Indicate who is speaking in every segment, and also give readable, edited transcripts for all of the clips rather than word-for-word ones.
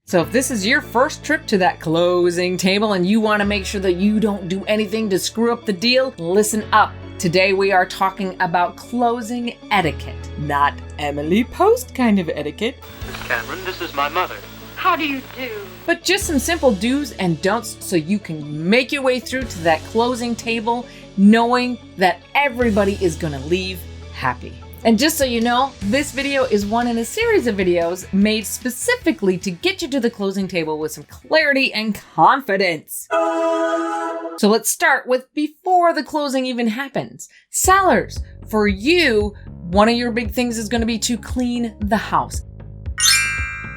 Speaker 1: So if this is your first trip to that closing table and you want to make sure that you don't do anything to screw up the deal, listen up. Today we are talking about closing etiquette, not Emily Post kind of etiquette.
Speaker 2: Miss Cameron, this is my mother.
Speaker 3: How do you do?
Speaker 1: But just some simple do's and don'ts so you can make your way through to that closing table knowing that everybody is going to leave happy. And just so you know, this video is one in a series of videos made specifically to get you to the closing table with some clarity and confidence. So let's start with before the closing even happens. Sellers, for you, one of your big things is going to be to clean the house.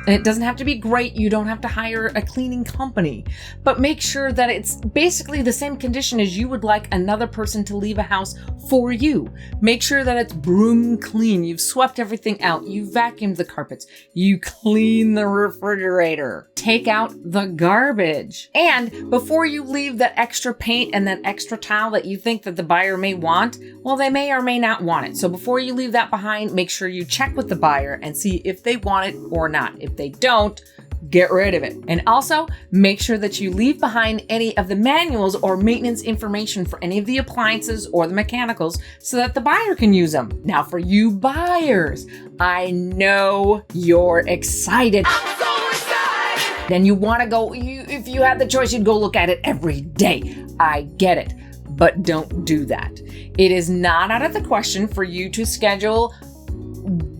Speaker 1: And it doesn't have to be great. You don't have to hire a cleaning company, but make sure that it's basically the same condition as you would like another person to leave a house for you. Make sure that it's broom clean. You've swept everything out. You vacuumed the carpets. You clean the refrigerator. Take out the garbage. And before you leave that extra paint and that extra towel that you think that the buyer may want, well, they may or may not want it. So before you leave that behind, make sure you check with the buyer and see if they want it or not. If they don't, get rid of it. And also make sure that you leave behind any of the manuals or maintenance information for any of the appliances or the mechanicals so that the buyer can use them. Now for you buyers, I know you're excited. I'm so excited! Then you want to go, if you had the choice, you'd go look at it every day. I get it, but don't do that. It is not out of the question for you to schedule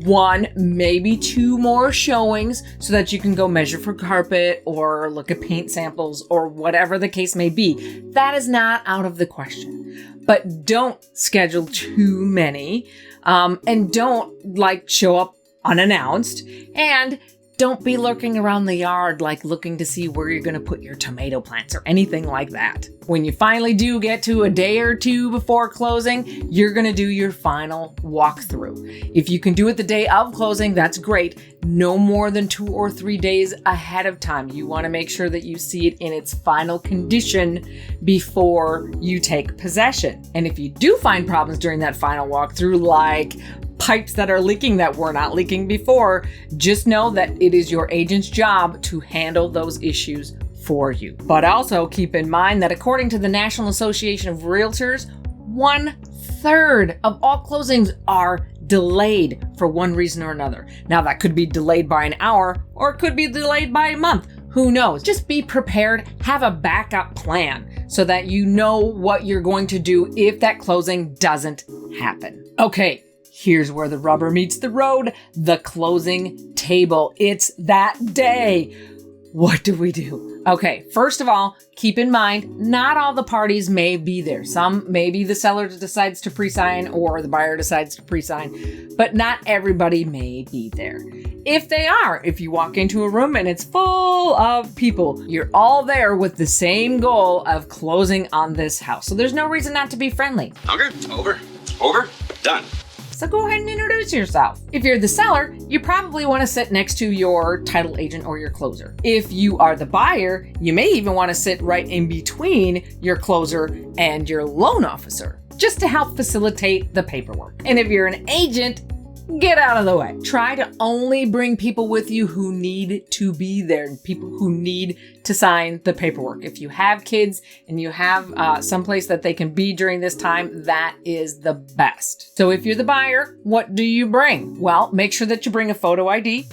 Speaker 1: one, maybe two more showings so that you can go measure for carpet or look at paint samples or whatever the case may be. That is not out of the question. But don't schedule too many and don't show up unannounced, and don't be lurking around the yard looking to see where you're going to put your tomato plants or anything like that. When you finally do get to a day or two before closing, you're going to do your final walkthrough. If you can do it the day of closing, that's great. No more than 2 or 3 days ahead of time. You want to make sure that you see it in its final condition before you take possession. And if you do find problems during that final walkthrough, like pipes that are leaking that were not leaking before, just know that it is your agent's job to handle those issues for you. But also keep in mind that according to the National Association of Realtors, 1/3 of all closings are delayed for one reason or another. Now that could be delayed by an hour or it could be delayed by a month. Who knows? Just be prepared, have a backup plan so that you know what you're going to do if that closing doesn't happen. Okay. Here's where the rubber meets the road, the closing table. It's that day. What do we do? Okay, first of all, keep in mind, not all the parties may be there. Maybe the seller decides to pre-sign or the buyer decides to pre-sign, but not everybody may be there. If they are, if you walk into a room and it's full of people, you're all there with the same goal of closing on this house. So there's no reason not to be friendly.
Speaker 4: Okay, over, done.
Speaker 1: So go ahead and introduce yourself. If you're the seller, you probably want to sit next to your title agent or your closer. If you are the buyer, you may even want to sit right in between your closer and your loan officer, just to help facilitate the paperwork. And if you're an agent, get out of the way. Try to only bring people with you who need to be there, people who need to sign the paperwork. If you have kids and you have someplace that they can be during this time, that is the best. So if you're the buyer, what do you bring? Well, make sure that you bring a photo ID.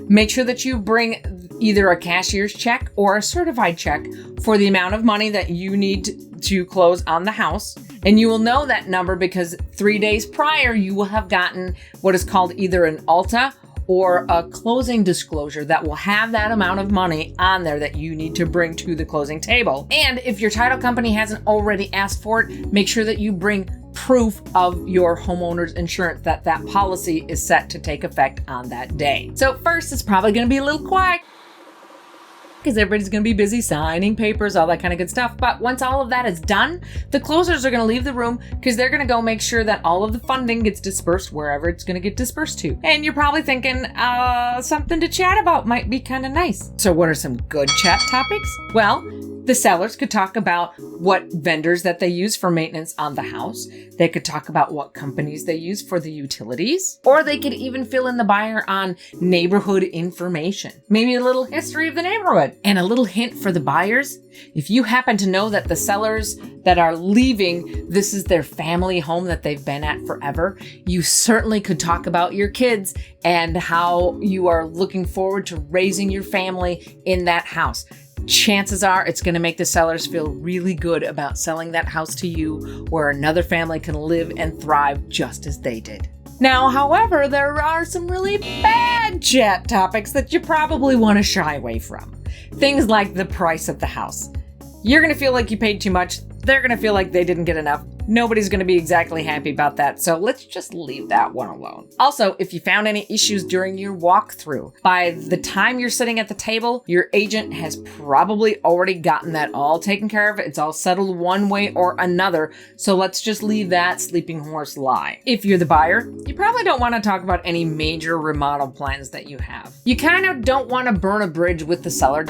Speaker 1: Make sure that you bring either a cashier's check or a certified check for the amount of money that you need to close on the house. And you will know that number because 3 days prior, you will have gotten what is called either an ALTA or a closing disclosure that will have that amount of money on there that you need to bring to the closing table. And if your title company hasn't already asked for it, make sure that you bring proof of your homeowner's insurance that that policy is set to take effect on that day. So first, it's probably going to be a little quiet because everybody's going to be busy signing papers, all that kind of good stuff. But once all of that is done, the closers are going to leave the room because they're going to go make sure that all of the funding gets dispersed wherever it's going to get dispersed to. And you're probably thinking, something to chat about might be kind of nice. So what are some good chat topics? Well, The sellers could talk about what vendors that they use for maintenance on the house. They could talk about what companies they use for the utilities. Or they could even fill in the buyer on neighborhood information. Maybe a little history of the neighborhood. And a little hint for the buyers. If you happen to know that the sellers that are leaving, this is their family home that they've been at forever, you certainly could talk about your kids and how you are looking forward to raising your family in that house. Chances are it's going to make the sellers feel really good about selling that house to you where another family can live and thrive just as they did. Now, however, there are some really bad chat topics that you probably want to shy away from. Things like the price of the house. You're going to feel like you paid too much. They're going to feel like they didn't get enough. Nobody's going to be exactly happy about that, so let's just leave that one alone. Also, if you found any issues during your walkthrough, by the time you're sitting at the table, your agent has probably already gotten that all taken care of. It's all settled one way or another, so let's just leave that sleeping horse lie. If you're the buyer, you probably don't want to talk about any major remodel plans that you have. You kind of don't want to burn a bridge with the seller,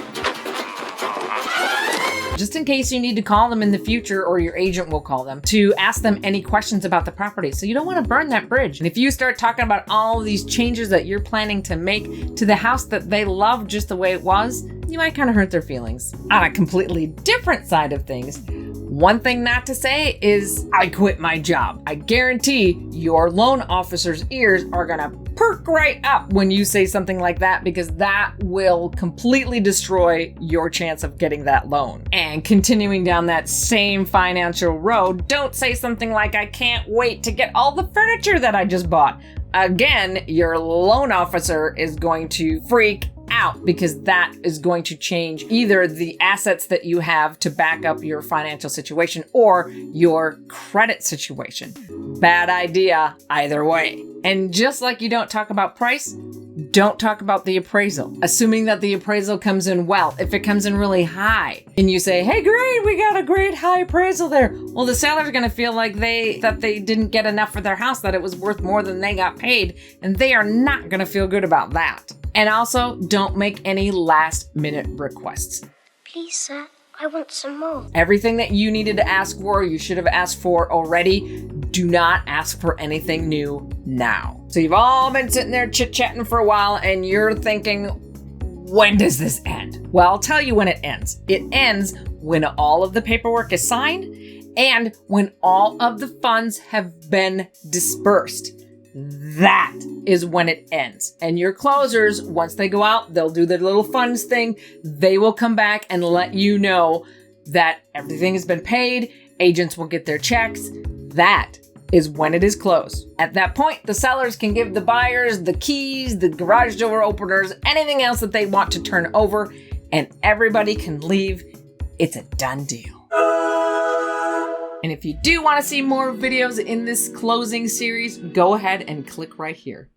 Speaker 1: just in case you need to call them in the future, or your agent will call them to ask them any questions about the property. So you don't want to burn that bridge. And if you start talking about all of these changes that you're planning to make to the house that they love just the way it was, you might kind of hurt their feelings. On a completely different side of things, one thing not to say is, I quit my job. I guarantee your loan officer's ears are gonna perk right up when you say something like that, because that will completely destroy your chance of getting that loan. And continuing down that same financial road, don't say something like, I can't wait to get all the furniture that I just bought. Again, your loan officer is going to freak out, because that is going to change either the assets that you have to back up your financial situation or your credit situation. Bad idea either way. And just like you don't talk about price, don't talk about the appraisal, assuming that the appraisal comes in well. If it comes in really high and you say, hey, great, we got a great high appraisal there. Well, the seller's going to feel like they didn't get enough for their house, that it was worth more than they got paid, and they are not going to feel good about that. And also, don't make any last minute requests.
Speaker 3: Please, sir, I want some more.
Speaker 1: Everything that you needed to ask for, you should have asked for already. Do not ask for anything new now. So you've all been sitting there chit-chatting for a while and you're thinking, when does this end? Well, I'll tell you when it ends. It ends when all of the paperwork is signed and when all of the funds have been dispersed. That is when it ends. And your closers, once they go out, they'll do their little funds thing. They will come back and let you know that everything has been paid. Agents will get their checks. That is when it is closed. At that point, the sellers can give the buyers the keys, the garage door openers, anything else that they want to turn over, and everybody can leave. It's a done deal. And if you do want to see more videos in this closing series, go ahead and click right here.